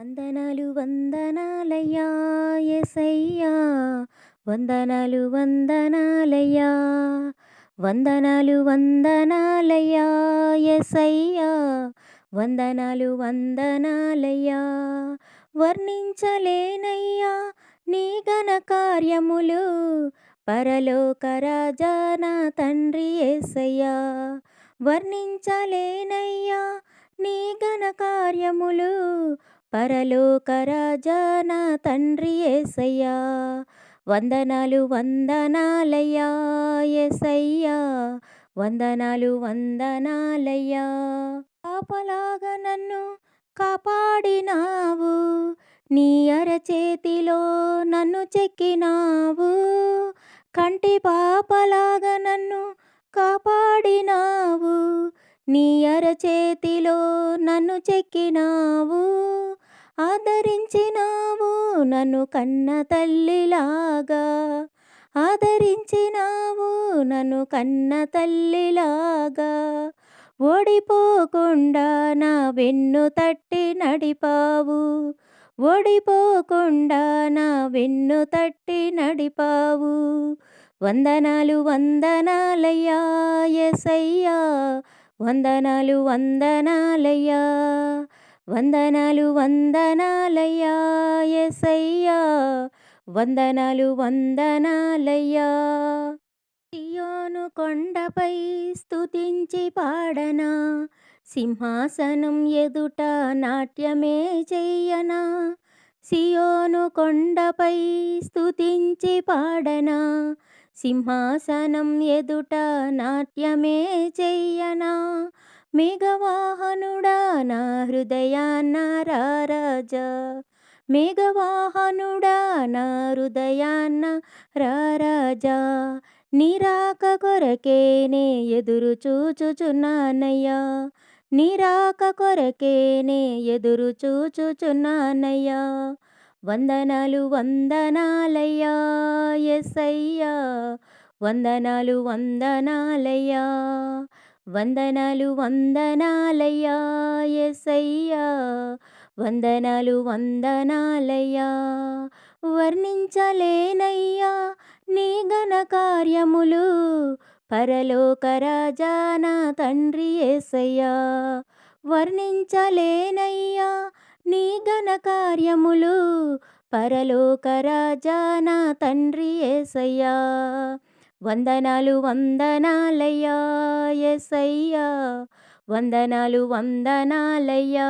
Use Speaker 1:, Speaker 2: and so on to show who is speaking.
Speaker 1: వందనాలు వందనాలయ్యా యేసయ్యా, వందనాలు వందనాలయ్యా, వందనాలు వందనాలయ్యా యేసయ్యా, వందనాలు వందనాలయ్యా. వర్ణించలేనయ్యా నీ ఘన కార్యములు, పరలోక రాజా నా తండ్రి యేసయ్యా. వర్ణించలేనయ్యా నీ ఘన కార్యములు, పరలోక రాజా నా తండ్రి యేసయ్యా. వందనాలు వందనాలయ్యా యేసయ్యా, వందనాలు వందనాలయ్యా. పాపలాగా నన్ను కాపాడినావు, నీ అరచేతిలో నన్ను చెక్కినావు. కంటి పాపలాగా నన్ను కాపాడినావు, నీ అరచేతిలో నన్ను చెక్కినావు. ఆదరించినావు నన్ను కన్న తల్లిలాగా, ఆదరించినావు నన్ను కన్న తల్లిలాగా. ఓడిపోకుండా నా వెన్ను తట్టి నడిపావు, ఓడిపోకుండా నా వెన్ను తట్టి నడిపావు. వందనాలు వందనాలయ్యా యేసయ్యా, వందనాలు వందనాలయ్యా, వందనాలు వందనాలయ్యా యేసయ్యా, వందనాలు వందనాలయ్యా. సియోను కొండపై స్తుతించి పాడనా, సింహాసనం ఎదుట నాట్యమే చెయ్యనా. సియోను కొండపై స్తుతించి పాడనా, సింహాసనం ఎదుట నాట్యమే చెయ్యనా. మేఘవాహనుడా నా హృదయాన్న రారాజా, మేఘవాహనుడా నా హృదయాన్న రారాజా. నీరాక కొరకే నే ఎదురు చూచుచున్నానయ్యా, నీరాక కొరకే నే ఎదురు చూచుచున్నానయ్యా. వందనాలు వందనాలయ్యా యేసయ్యా, వందనాలు వందనాలయ్యా, వందనాలు వందనాలయ్యా యేసయ్యా, వందనాలు వందనాలయ్యా. వర్ణించలేనయ్యా నీ ఘన కార్యములు, పరలోక రాజా నా తండ్రి యేసయ్యా. వర్ణించలేనయ్యా నీ ఘన కార్యములు, పరలోక రాజా నా తండ్రి యేసయ్యా. వందనాలు వందనాలయ్యా యేసయ్యా, వందనాలు వందనాలయ్యా.